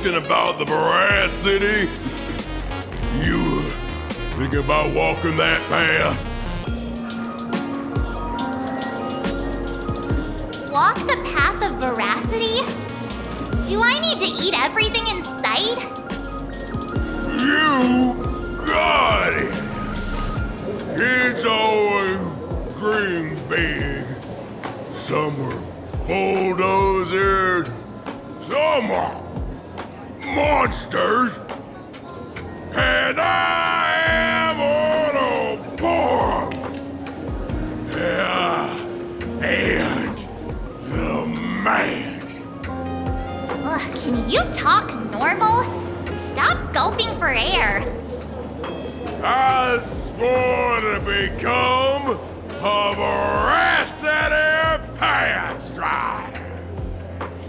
thinking about the veracity? You thinking about walking that path? Walk the path of veracity? Do I need to eat everything in sight? You got it! Kids always dream big. Some are bulldozers, some are monsters, and I am on a board. Yeah, and the man. Ugh, can you talk normal? Stop gulping for air. I swore to become a veracity path strider.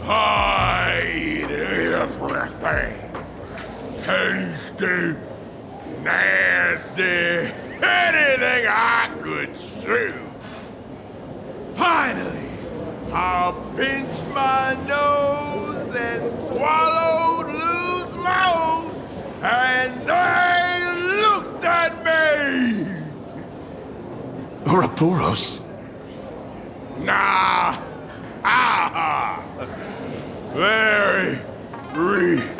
I eat everything. Tasty, nasty, anything I could chew. Finally, I pinched my nose and swallowed loose moan, and they looked at me. Ouroboros? Nah. Ah. Very regrettable.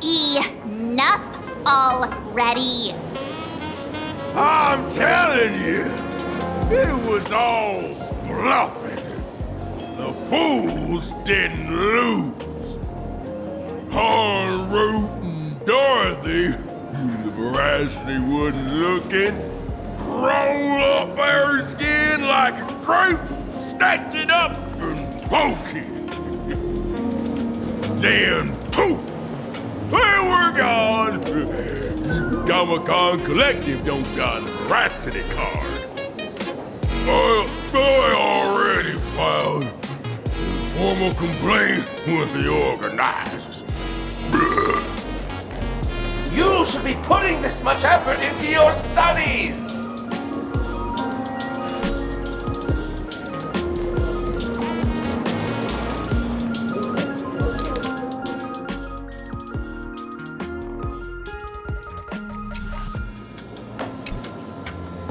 Enough already. I'm telling you, it was all bluffing. The fools didn't lose. Root and Dorothy, the veracity wasn't looking, roll up their skin like a crepe, snatched it up and poke it. Then poof, they were gone. Comic-Con Collective don't got a veracity card. I already filed a formal complaint with the organizers. You should be putting this much effort into your studies!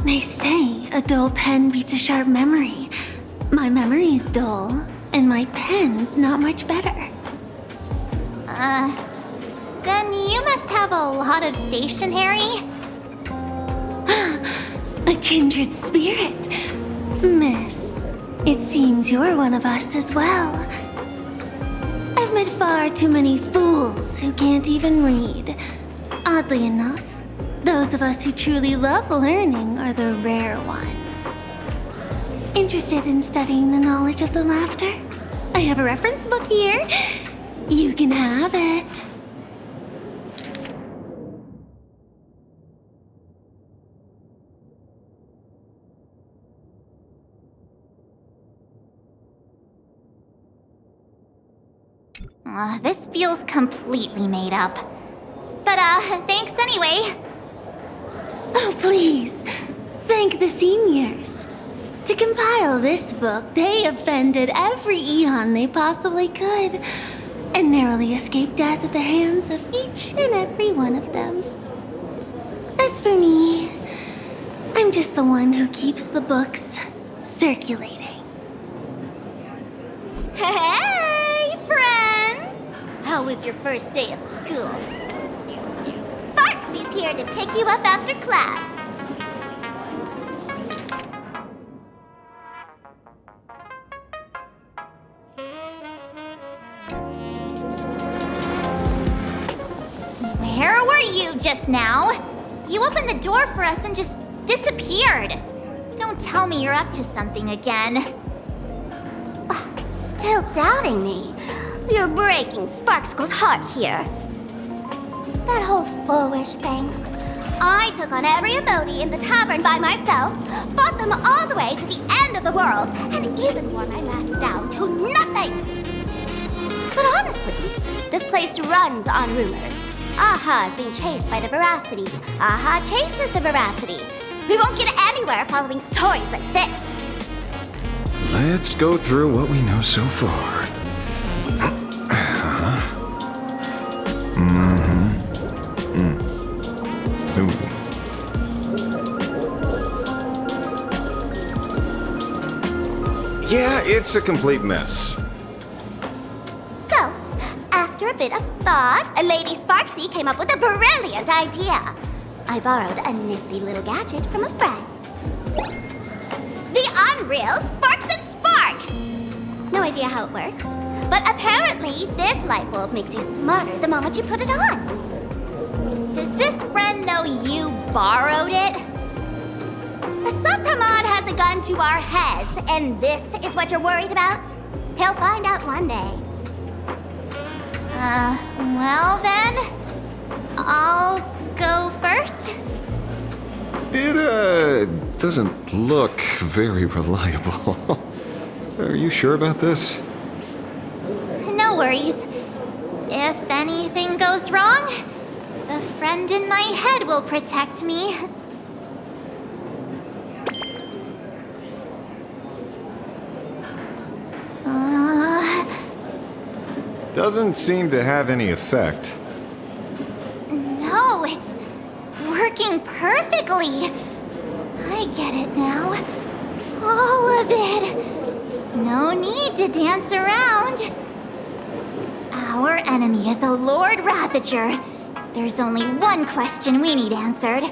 They say a dull pen beats a sharp memory. My memory's dull, and my pen's not much better. Then you must have a lot of stationery? A kindred spirit. Miss, it seems you're one of us as well. I've met far too many fools who can't even read. Oddly enough, those of us who truly love learning are the rare ones. Interested in studying the knowledge of the laughter? I have a reference book here. You can have it. This feels completely made up. But, thanks anyway. Oh, please. Thank the seniors. To compile this book, they offended every eon they possibly could, and narrowly escaped death at the hands of each and every one of them. As for me, I'm just the one who keeps the books circulating. Hey, friends! How was your first day of school? Sparksy's here to pick you up after class. Where were you just now? You opened the door for us and just disappeared. Don't tell me you're up to something again. Still doubting me? You're breaking Sparkskull's heart here. That whole foolish thing. I took on every emoji in the tavern by myself, fought them all the way to the end of the world, and even wore my mask down to nothing! But honestly, this place runs on rumors. Aha is being chased by the veracity. Aha chases the veracity. We won't get anywhere following stories like this. Let's go through what we know so far. Ooh. Yeah, it's a complete mess. So, after a bit of thought, Lady Sparksy came up with a brilliant idea. I borrowed a nifty little gadget from a friend. The unreal Sparks and Spark! No idea how it works, but apparently this light bulb makes you smarter the moment you put it on. Does this friend know you borrowed it? The Supramod has a gun to our heads, and this is what you're worried about? He'll find out one day. Well then, I'll go first. It, doesn't look very reliable. Are you sure about this? No worries. If anything goes wrong, the friend in my head will protect me. Doesn't seem to have any effect. No, it's working perfectly. I get it now. All of it. No need to dance around. Our enemy is a Lord Ravager. There's only one question we need answered.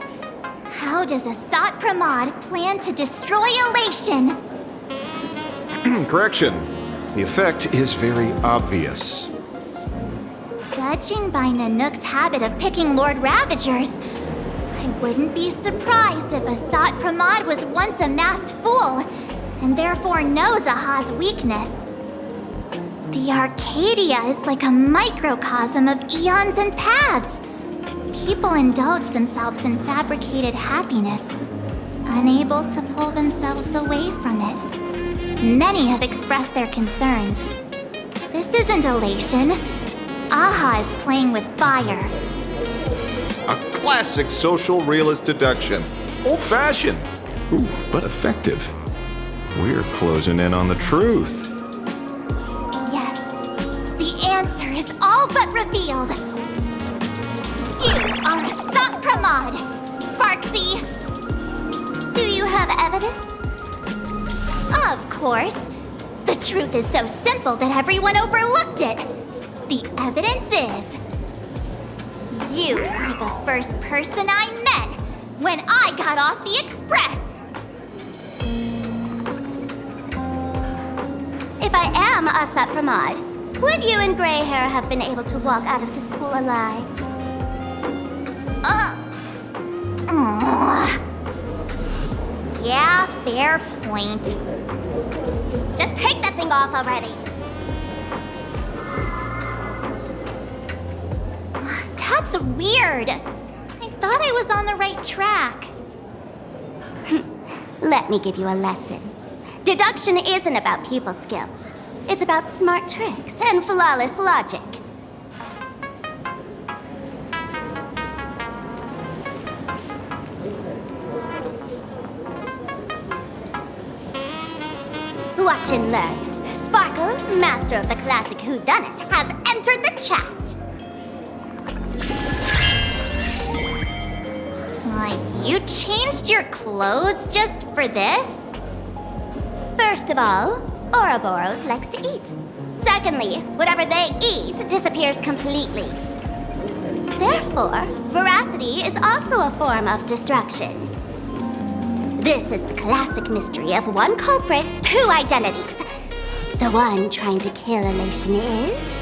How does Asat Pramod plan to destroy Elation? Correction. The effect is very obvious. Judging by Nanook's habit of picking Lord Ravagers, I wouldn't be surprised if Asat Pramod was once a masked fool, and therefore knows Aha's weakness. The Arcadia is like a microcosm of eons and paths. People indulge themselves in fabricated happiness, unable to pull themselves away from it. Many have expressed their concerns. This isn't elation. Aha is playing with fire. A classic social realist deduction. Old-fashioned. Ooh, but effective. We're closing in on the truth. Yes, the answer is all but revealed. You are Asat Pramod, Sparksy. Do you have evidence? Of course. The truth is so simple that everyone overlooked it. The evidence is... you were the first person I met when I got off the express. If I am Asat Pramod, would you and Grey Hair have been able to walk out of the school alive? Yeah, fair point. Just take that thing off already. That's weird. I thought I was on the right track. Let me give you a lesson. Deduction isn't about people skills. It's about smart tricks and flawless logic. Watch and learn. Sparkle, master of the classic whodunit, has entered the chat. You changed your clothes just for this? First of all, Ouroboros likes to eat. Secondly, whatever they eat disappears completely. Therefore, veracity is also a form of destruction. This is the classic mystery of one culprit, two identities. The one trying to kill Elation is...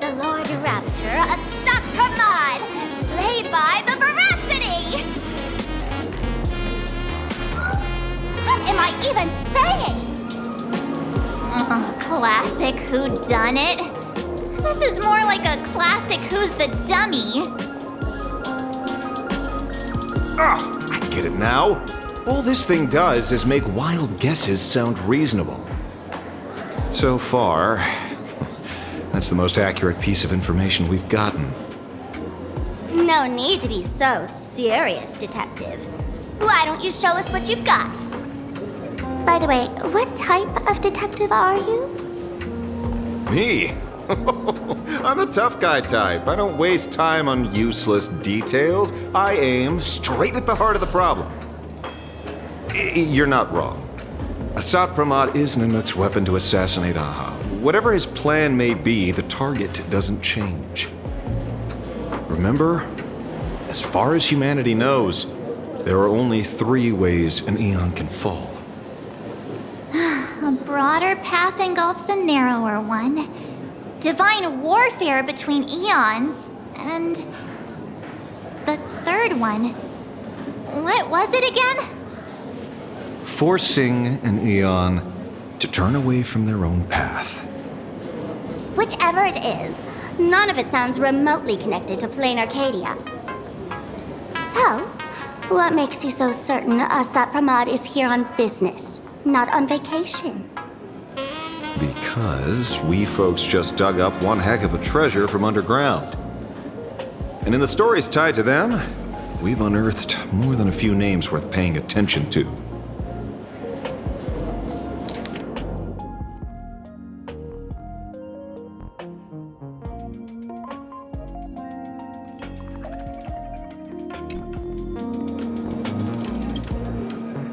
the Lord Ravager, Asat Pramod, played by the Veracity! What am I even saying? Classic whodunit. This is more like a classic Who's the Dummy. Ah, I get it now. All this thing does is make wild guesses sound reasonable. So far, that's the most accurate piece of information we've gotten. No need to be so serious, Detective. Why don't you show us what you've got? By the way, what type of detective are you? Me? I'm the tough guy type. I don't waste time on useless details. I aim straight at the heart of the problem. You're not wrong. Asat Pramod is Nanook's weapon to assassinate Aha. Whatever his plan may be, the target doesn't change. Remember, as far as humanity knows, there are only 3 ways an Eon can fall. A broader path engulfs a narrower one. Divine warfare between eons, and the third one. What was it again? Forcing an Eon to turn away from their own path. Whichever it is, none of it sounds remotely connected to plain Arcadia. So, what makes you so certain Asat Pramod is here on business, not on vacation? Because we folks just dug up one heck of a treasure from underground. And in the stories tied to them, we've unearthed more than a few names worth paying attention to.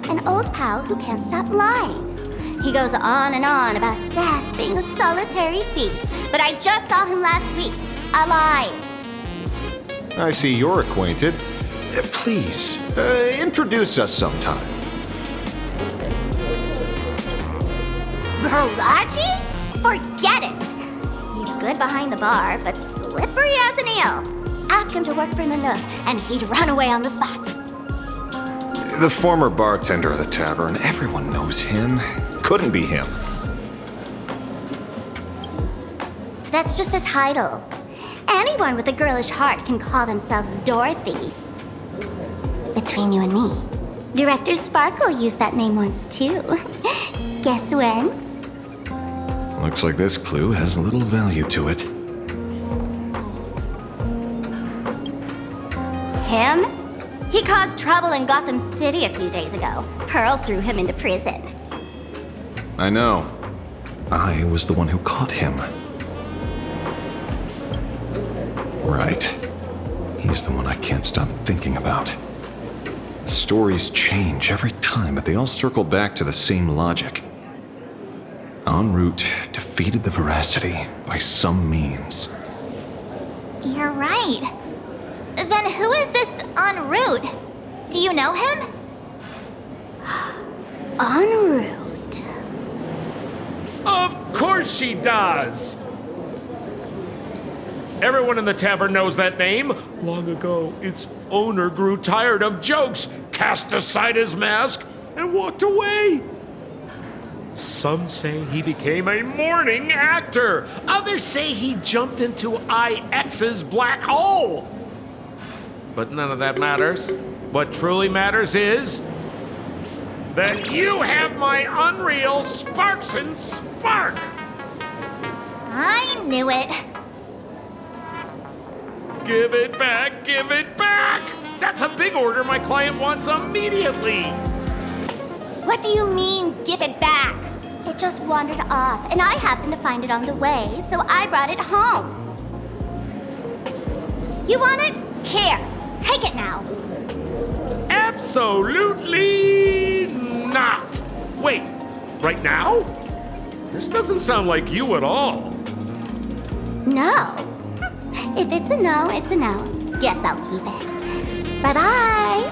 An old pal who can't stop lying. He goes on and on about death being a solitary feast, but I just saw him last week, alive. I see you're acquainted. Please, introduce us sometime. Baraji? Forget it! He's good behind the bar, but slippery as an eel. Ask him to work for Nanook, and he'd run away on the spot. The former bartender of the tavern, everyone knows him. Couldn't be him. That's just a title. Anyone with a girlish heart can call themselves Dorothy. Between you and me, Director Sparkle used that name once too. Guess when? Looks like this clue has little value to it. Him? He caused trouble in Gotham City a few days ago. Pearl threw him into prison. I know. I was the one who caught him. Right. He's the one I can't stop thinking about. The stories change every time, but they all circle back to the same logic. En route defeated the Veracity by some means. You're right. Then who is this en route? Do you know him? En route. Of course she does! Everyone in the tavern knows that name. Long ago, its owner grew tired of jokes, cast aside his mask, and walked away. Some say he became a mourning actor. Others say he jumped into IX's black hole. But none of that matters. What truly matters is that you have my unreal Sparks and Spark! I knew it. Give it back, give it back! That's a big order my client wants immediately! What do you mean, give it back? It just wandered off, and I happened to find it on the way, so I brought it home. You want it? Here, take it now. Absolutely not! Wait, right now? This doesn't sound like you at all. No. If it's a no, it's a no. Guess I'll keep it. Bye-bye.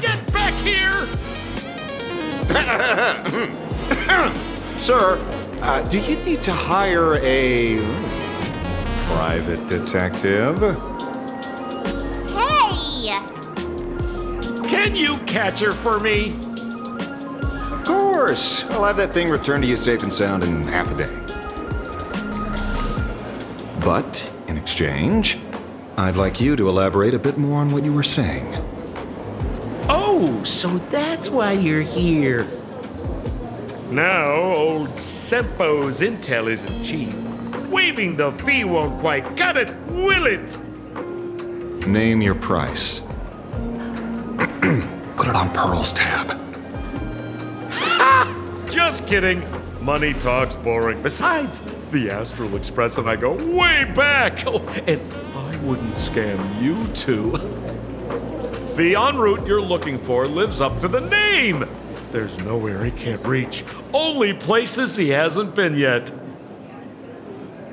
Get back here! Sir, do you need to hire a private detective? Hey! Can you catch her for me? Of course. I'll have that thing returned to you safe and sound in half a day. But, in exchange, I'd like you to elaborate a bit more on what you were saying. Oh, so that's why you're here. Now, old Sempo's intel isn't cheap. Waiving the fee won't quite cut it, will it? Name your price. put it on Pearl's tab. Just kidding. Money talk's boring. Besides, the Astral Express and I go way back. Oh, and I wouldn't scam you two. The en route you're looking for lives up to the name. There's nowhere he can't reach. Only places he hasn't been yet.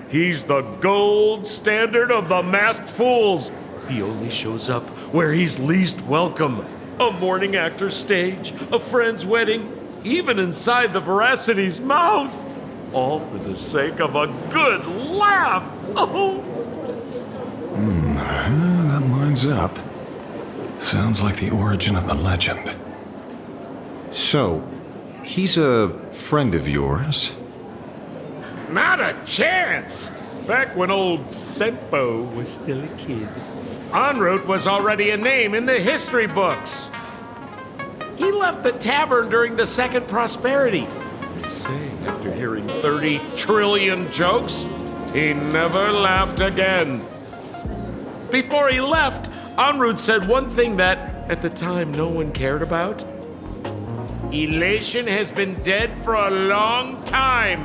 He's the gold standard of the masked fools. He only shows up where he's least welcome. A morning actor's stage, a friend's wedding, even inside the Veracity's mouth. All for the sake of a good laugh. Oh. That lines up. Sounds like the origin of the legend. So, he's a friend of yours? Not a chance! Back when old Sempo was still a kid, en route was already a name in the history books. He left the tavern during the Second Prosperity. They say after hearing 30 trillion jokes, he never laughed again. Before he left, en route said one thing that, at the time, no one cared about. Elation has been dead for a long time.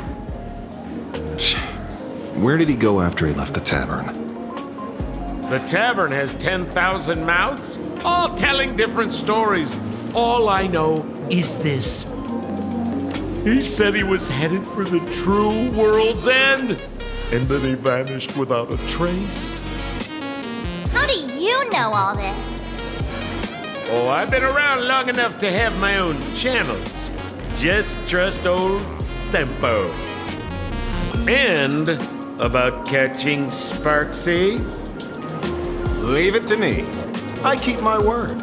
Where did he go after he left the tavern? The tavern has 10,000 mouths, all telling different stories. All I know is this. He said he was headed for the true world's end, and then he vanished without a trace. How do you know all this? Oh, I've been around long enough to have my own channels. Just trust old Sempo. And about catching Sparksy? Leave it to me. I keep my word.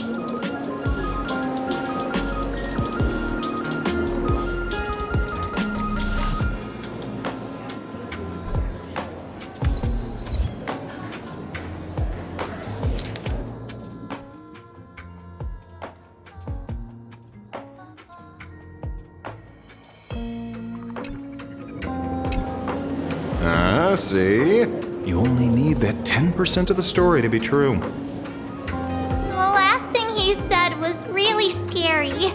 See? You only need that 10% of the story to be true. The last thing he said was really scary.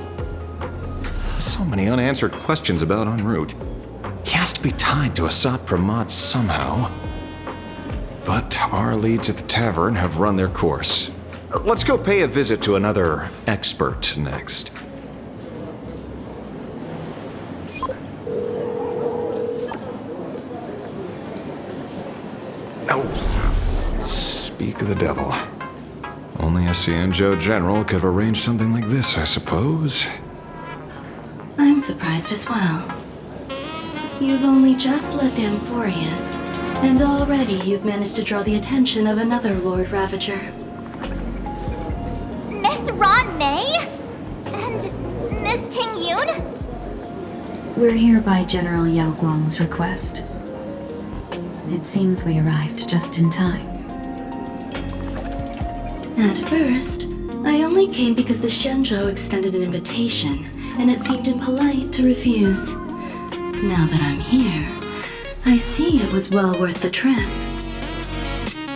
So many unanswered questions about en route. He has to be tied to Asat Pramod somehow. But our leads at the tavern have run their course. Let's go pay a visit to another expert next. Speak of the devil. Only a Cianjo general could have arranged something like this, I suppose. I'm surprised as well. You've only just left Amphorius, and already you've managed to draw the attention of another Lord Ravager. Miss Ron May? And Miss Ting Yun? We're here by General Yao Guang's request. It seems we arrived just in time. At first, I only came because the Shenzhou extended an invitation, and it seemed impolite to refuse. Now that I'm here, I see it was well worth the trip.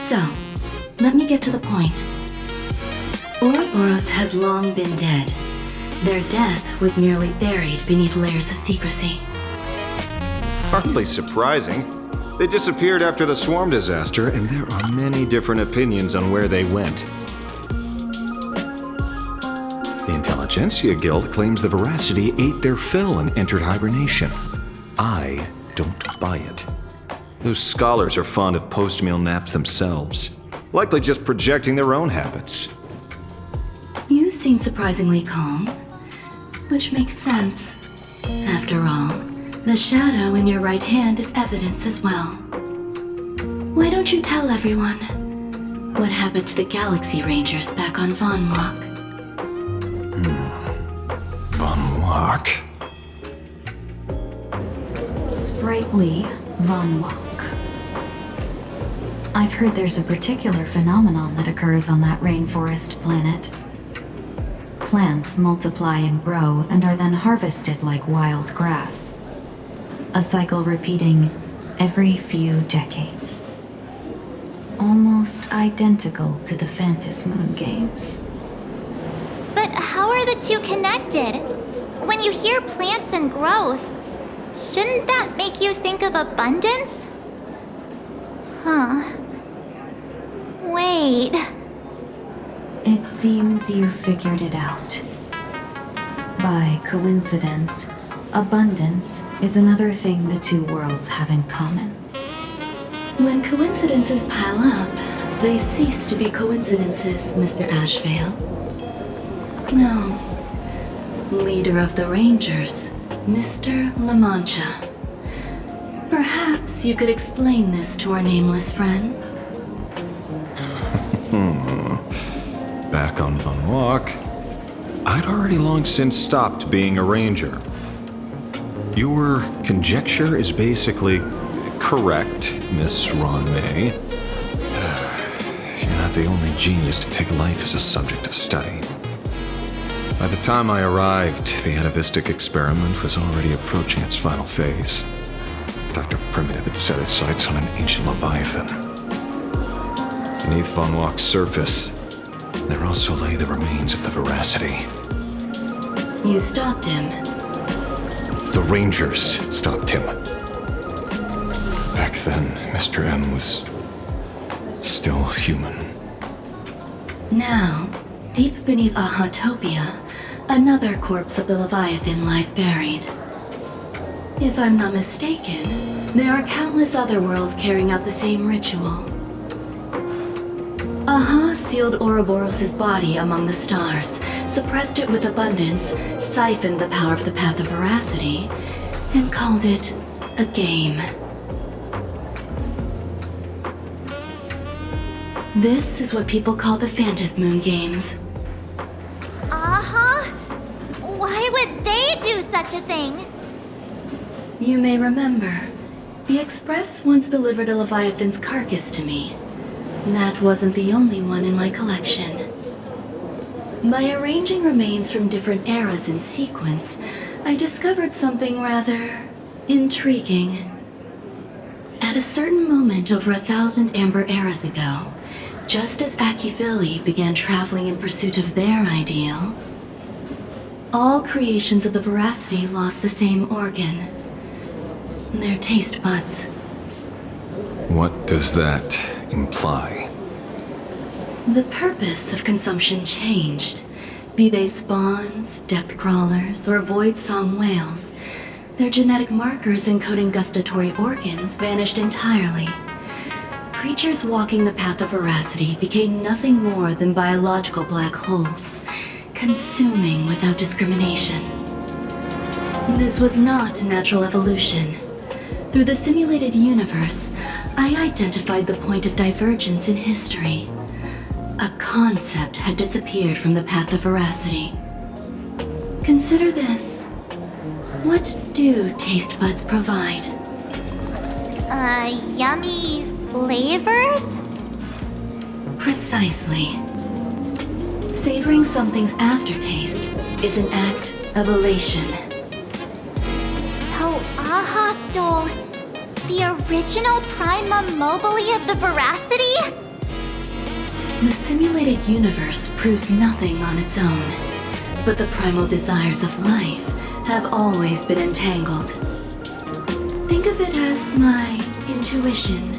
So, let me get to the point. Ouroboros has long been dead. Their death was merely buried beneath layers of secrecy. Hardly surprising. They disappeared after the swarm disaster, and there are many different opinions on where they went. The Intelligentsia Guild claims the Veracity ate their fill and entered hibernation. I don't buy it. Those scholars are fond of post-meal naps themselves, likely just projecting their own habits. You seem surprisingly calm, which makes sense. After all, the shadow in your right hand is evidence as well. Why don't you tell everyone what happened to the Galaxy Rangers back on Von Walk? Von Walk. Sprightly Von Walk. I've heard there's a particular phenomenon that occurs on that rainforest planet. Plants multiply and grow and are then harvested like wild grass. A cycle repeating every few decades. Almost identical to the Phantasmoon games. But But how are the two connected? When you hear plants and growth, shouldn't that make you think of abundance? Huh. Wait. It seems you figured it out. By coincidence, abundance is another thing the two worlds have in common. When coincidences pile up, they cease to be coincidences, Mr. Ashvale. No. Leader of the Rangers, Mr. La Mancha. Perhaps you could explain this to our nameless friend? Back on Von Walk, I'd already long since stopped being a ranger. Your conjecture is basically correct, Miss Ron May. You're not the only genius to take life as a subject of study. By the time I arrived, the atavistic experiment was already approaching its final phase. Dr. Primitive had set his sights on an ancient leviathan. Beneath Von Walk's surface, there also lay the remains of the Veracity. You stopped him. The Rangers stopped him. Back then, Mr. M was still human. Now, deep beneath Ahatopia, another corpse of the Leviathan lies buried. If I'm not mistaken, there are countless other worlds carrying out the same ritual. Aha sealed Ouroboros' body among the stars, suppressed it with abundance, siphoned the power of the Path of Veracity, and called it a game. This is what people call the Phantasmoon Games. Uh-huh. Why would they do such a thing? You may remember, the Express once delivered a Leviathan's carcass to me. That wasn't the only one in my collection. By arranging remains from different eras in sequence, I discovered something rather intriguing. At a certain moment over 1,000 Amber eras ago, just as Akifili began traveling in pursuit of their ideal, all creations of the Veracity lost the same organ. Their taste buds. What does that imply? The purpose of consumption changed. Be they spawns, depth crawlers, or void song whales, their genetic markers encoding gustatory organs vanished entirely. Creatures walking the path of Veracity became nothing more than biological black holes, consuming without discrimination. This was not natural evolution. Through the simulated universe, I identified the point of divergence in history. A concept had disappeared from the path of Veracity. Consider this. What do taste buds provide? Yummy flavors? Precisely. Savoring something's aftertaste is an act of elation. So Aha stole the original Prima Mobile of the Veracity? The simulated universe proves nothing on its own, but the primal desires of life have always been entangled. Think of it as my intuition.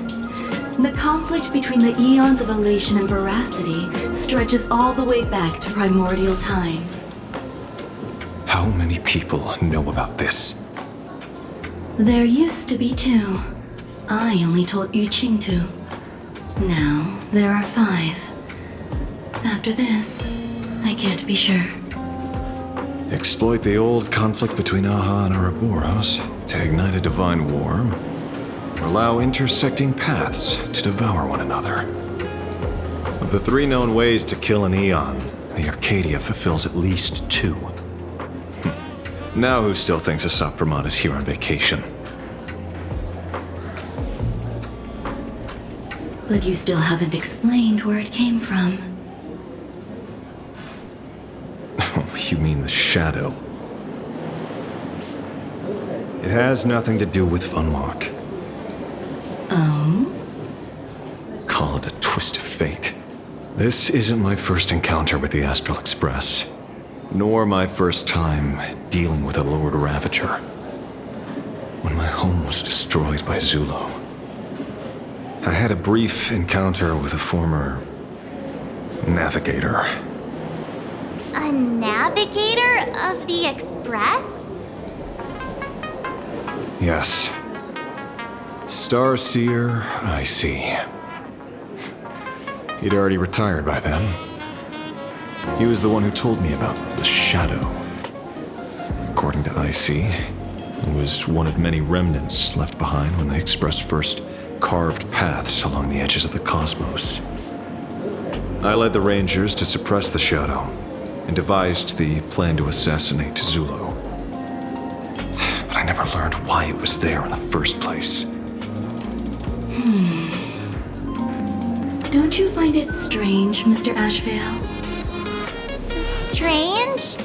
The conflict between the eons of elation and veracity stretches all the way back to primordial times. How many people know about this? There used to be 2. I only told Yu Qingtu. Now, there are 5. After this, I can't be sure. Exploit the old conflict between Aha and Ouroboros to ignite a divine war, or allow intersecting paths to devour one another. Of the 3 known ways to kill an Eon, the Arcadia fulfills at least 2. Now who still thinks Asap Brahman is here on vacation? But you still haven't explained where it came from. You mean the shadow? It has nothing to do with Funwalk. Oh? Call it a twist of fate. This isn't my first encounter with the Astral Express. nor my first time dealing with a Lord Ravager. When my home was destroyed by Zulo, I had a brief encounter with a former navigator. A navigator of the Express? Yes. Starseer, I see. He'd already retired by then. He was the one who told me about the Shadow. According to IC, it was one of many remnants left behind when the Express first carved paths along the edges of the cosmos. I led the Rangers to suppress the Shadow and devised the plan to assassinate Zulo. But I never learned why it was there in the first place. Don't you find it strange, Mr. Ashvale? Strange?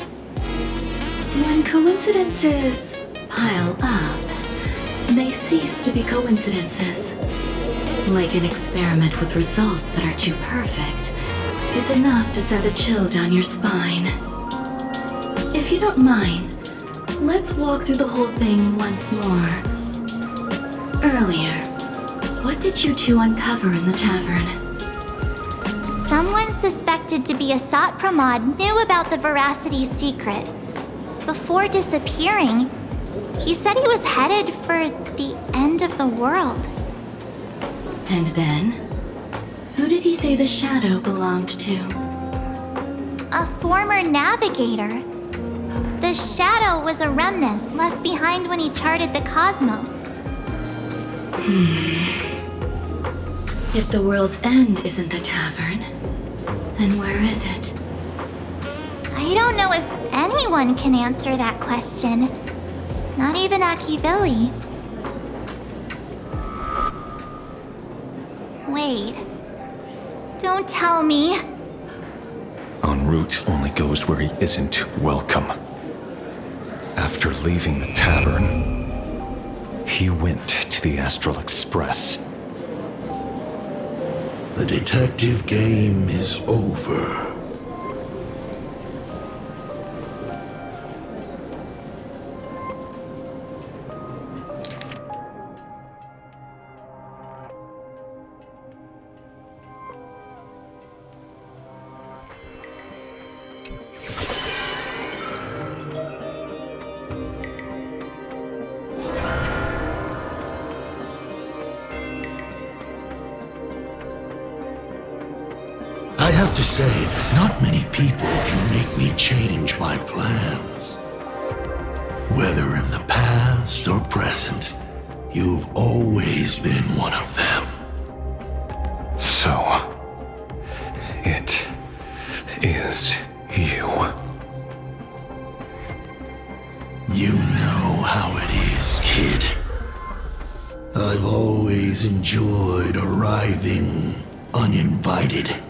When coincidences pile up, they cease to be coincidences. Like an experiment with results that are too perfect, it's enough to send a chill down your spine. If you don't mind, let's walk through the whole thing once more. Earlier, what did you two uncover in the tavern? Someone suspected to be a Sot Pramod knew about the Veracity secret. Before disappearing, he said he was headed for the end of the world. And then? Who did he say the Shadow belonged to? A former navigator. The Shadow was a remnant left behind when he charted the cosmos. If the world's end isn't the tavern, then where is it? I don't know if anyone can answer that question. Not even Akivilli. Wait. Don't tell me. En route only goes where he isn't welcome. After leaving the tavern, he went to the Astral Express. The detective game is over. I have to say, not many people can make me change my plans. Whether in the past or present, you've always been one of them. So, it is you. You know how it is, kid. I've always enjoyed arriving uninvited.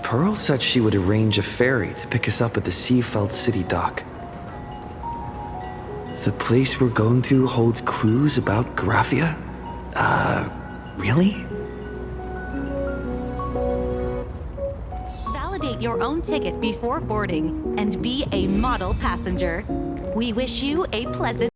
Pearl said she would arrange a ferry to pick us up at the Seafeld City dock. The place we're going to holds clues about Graphia? Really? Validate your own ticket before boarding and be a model passenger. We wish you a pleasant